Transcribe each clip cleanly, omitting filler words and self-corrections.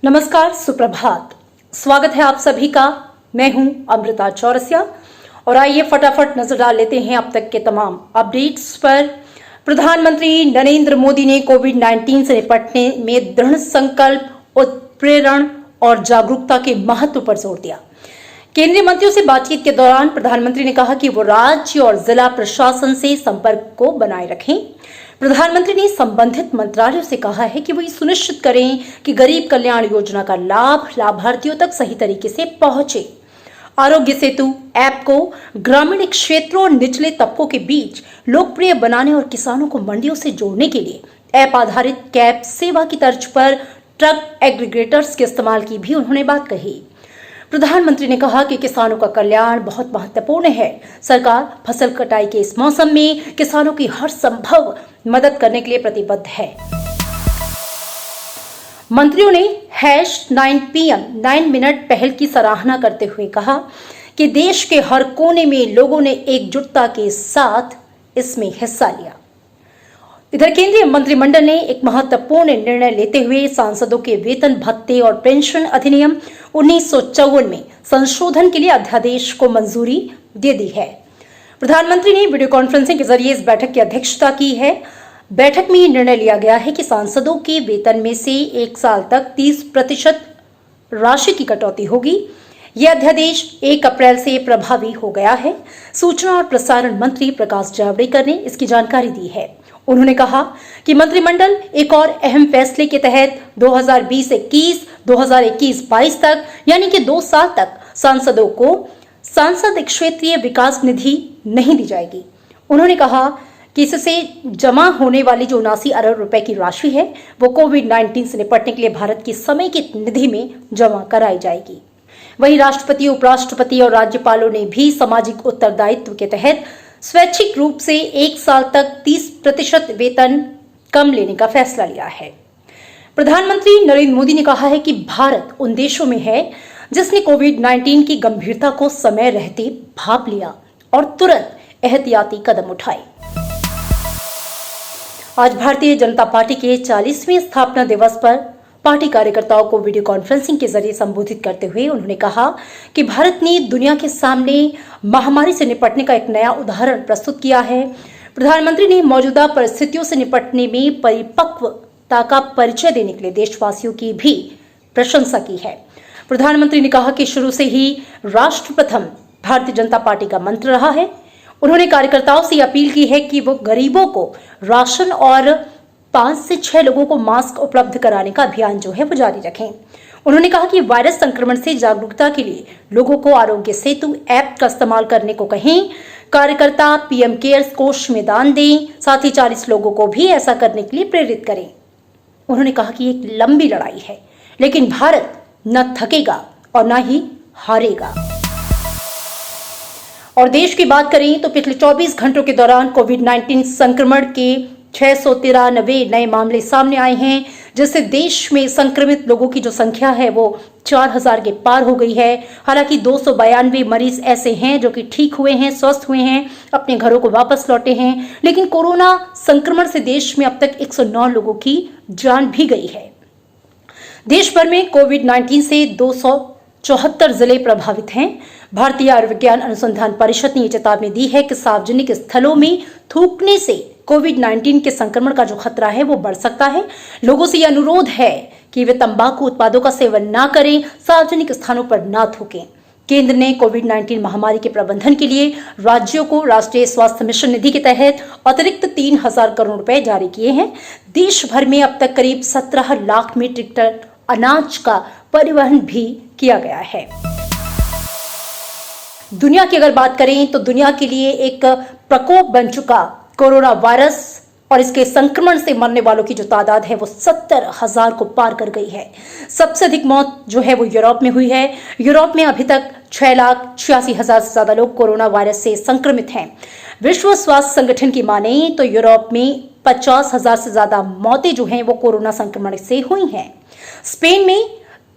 नमस्कार, सुप्रभात। स्वागत है आप सभी का। मैं हूं अमृता चौरसिया और आइए फटाफट नजर डाल लेते हैं अब तक के तमाम अपडेट्स पर। प्रधानमंत्री नरेंद्र मोदी ने कोविड-19 से निपटने में दृढ़ संकल्प, उत्प्रेरण और जागरूकता के महत्व पर जोर दिया। केंद्रीय मंत्रियों से बातचीत के दौरान प्रधानमंत्री ने कहा कि वो राज्य और जिला प्रशासन से संपर्क को बनाए रखें। प्रधानमंत्री ने संबंधित मंत्रालयों से कहा है कि वो ये सुनिश्चित करें कि गरीब कल्याण योजना का लाभ लाभार्थियों तक सही तरीके से पहुंचे। आरोग्य सेतु ऐप को ग्रामीण क्षेत्रों और निचले तबकों के बीच लोकप्रिय बनाने और किसानों को मंडियों से जोड़ने के लिए ऐप आधारित कैब सेवा की तर्ज पर ट्रक एग्रीगेटर्स के इस्तेमाल की भी उन्होंने बात कही। प्रधानमंत्री ने कहा कि किसानों का कल्याण बहुत महत्वपूर्ण है। सरकार फसल कटाई के इस मौसम में किसानों की हर संभव मदद करने के लिए प्रतिबद्ध है। मंत्रियों ने #9PM 9 मिनट पहल की सराहना करते हुए कहा कि देश के हर कोने में लोगों ने एकजुटता के साथ इसमें हिस्सा लिया। इधर केंद्रीय मंत्रिमंडल ने एक महत्वपूर्ण निर्णय लेते हुए सांसदों के वेतन भत्ते और पेंशन अधिनियम 1954 में संशोधन के लिए अध्यादेश को मंजूरी दे दी है। प्रधानमंत्री ने वीडियो कॉन्फ्रेंसिंग के जरिए इस बैठक की अध्यक्षता की है। बैठक में निर्णय लिया गया है कि सांसदों के वेतन में से 1 साल तक 30% राशि की कटौती होगी। यह अध्यादेश 1 अप्रैल से प्रभावी हो गया है। सूचना और प्रसारण मंत्री प्रकाश जावड़ेकर ने इसकी जानकारी दी है। उन्होंने कहा कि मंत्रिमंडल एक और अहम फैसले के तहत 2020-21, 2021-22 तक यानी कि 2 साल तक सांसदों को सांसद क्षेत्रीय विकास निधि नहीं दी जाएगी। उन्होंने कहा कि इससे जमा होने वाली जो 79 अरब रुपए की राशि है वो कोविड-19 से निपटने के लिए भारत की समेकित निधि में जमा कराई जाएगी। वहीं राष्ट्रपति, उपराष्ट्रपति और राज्यपालों ने भी सामाजिक उत्तरदायित्व के तहत स्वैच्छिक रूप से 1 साल तक 30% वेतन कम लेने का फैसला लिया है। प्रधानमंत्री नरेंद्र मोदी ने कहा है कि भारत उन देशों में है जिसने कोविड-19 की गंभीरता को समय रहते भांप लिया और तुरंत एहतियाती कदम उठाए। आज भारतीय जनता पार्टी के 40वें स्थापना दिवस पर पार्टी कार्यकर्ताओं को वीडियो कॉन्फ्रेंसिंग के जरिए संबोधित करते हुए उन्होंने कहा कि भारत ने दुनिया के सामने महामारी से निपटने का एक नया उदाहरण प्रस्तुत किया है। प्रधानमंत्री ने मौजूदा परिस्थितियों से निपटने में परिपक्वता का परिचय देने के लिए देशवासियों की भी प्रशंसा की है। प्रधानमंत्री ने कहा कि शुरू से ही राष्ट्र प्रथम भारतीय जनता पार्टी का मंत्र रहा है। उन्होंने कार्यकर्ताओं से अपील की है कि वो गरीबों को राशन और 5 से 6 लोगों को मास्क उपलब्ध कराने का अभियान जो है वो जारी रखें। उन्होंने कहा कि वायरस संक्रमण से जागरूकता के लिए लोगों को आरोग्य सेतु ऐप का इस्तेमाल करने को कहें। कार्यकर्ता पीएम केयर्स कोष में दान दें, साथ ही 40 लोगों को भी ऐसा करने के लिए प्रेरित करें। उन्होंने कहा कि एक लंबी लड़ाई है, लेकिन भारत न थकेगा और न ही हारेगा। और देश की बात करें तो पिछले 24 घंटों के दौरान कोविड-19 संक्रमण के 693 नए मामले सामने आए हैं, जिससे देश में संक्रमित लोगों की जो संख्या है वो 4000 के पार हो गई है। हालांकि 292 मरीज ऐसे हैं जो कि ठीक हुए हैं, स्वस्थ हुए हैं, अपने घरों को वापस लौटे हैं। लेकिन कोरोना संक्रमण से देश में अब तक 109 लोगों की जान भी गई है। देश भर में कोविड-19 से 274 जिले प्रभावित हैं। भारतीय आयुर्विज्ञान अनुसंधान परिषद ने चेतावनी दी है कि सार्वजनिक स्थलों में थूकने से कोविड-19 के संक्रमण का जो खतरा है वो बढ़ सकता है। लोगों से यह अनुरोध है कि वे तंबाकू उत्पादों का सेवन ना करें, सार्वजनिक स्थानों पर ना थूकें। केंद्र ने कोविड-19 महामारी के प्रबंधन के लिए राज्यों को राष्ट्रीय स्वास्थ्य मिशन निधि के तहत अतिरिक्त 3000 करोड़ रुपए जारी किए हैं। देश भर में अब तक करीब 17 लाख मीट्रिक टन अनाज का परिवहन भी किया गया है। दुनिया की अगर बात करें तो दुनिया के लिए एक प्रकोप बन चुका कोरोना वायरस और इसके संक्रमण से मरने वालों की जो तादाद है वो 70,000 को पार कर गई है। सबसे अधिक मौत जो है वो यूरोप में हुई है। यूरोप में अभी तक 6,86,000 से ज्यादा लोग कोरोना वायरस से संक्रमित हैं। विश्व स्वास्थ्य संगठन की माने तो यूरोप में 50,000 से ज्यादा मौतें जो हैं वो कोरोना संक्रमण से हुई हैं। स्पेन में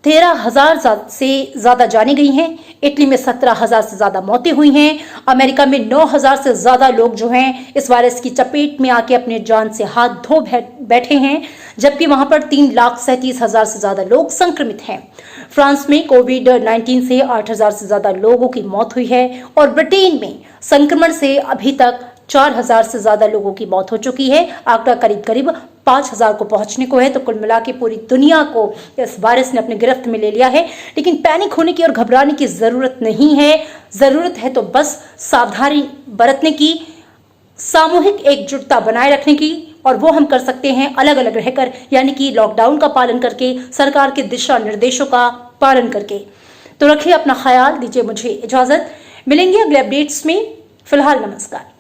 13,000 से ज्यादा जाने गई हैं। इटली में 17,000 से ज्यादा मौतें हुई हैं। अमेरिका में 9,000 से ज्यादा लोग जो हैं इस वायरस की चपेट में आके अपने जान से हाथ धो बैठे हैं। जबकि वहां पर 3,37,000 से ज्यादा लोग संक्रमित हैं। फ्रांस में कोविड-19 से 8,000 से ज्यादा लोगों की मौत हुई है और ब्रिटेन में संक्रमण से अभी तक 4,000 से ज्यादा लोगों की मौत हो चुकी है। आंकड़ा करीब 5,000 को पहुंचने को है। तो कुल मिला के पूरी दुनिया को इस वायरस ने अपने गिरफ्त में ले लिया है। लेकिन पैनिक होने की और घबराने की जरूरत नहीं है। जरूरत है तो बस सावधानी बरतने की, सामूहिक एकजुटता बनाए रखने की, और वो हम कर सकते हैं अलग अलग रहकर, यानी कि लॉकडाउन का पालन करके, सरकार के दिशा निर्देशों का पालन करके। तो रखिए अपना ख्याल, दीजिए मुझे इजाजत। मिलेंगे अगले अपडेट्स में। फिलहाल नमस्कार।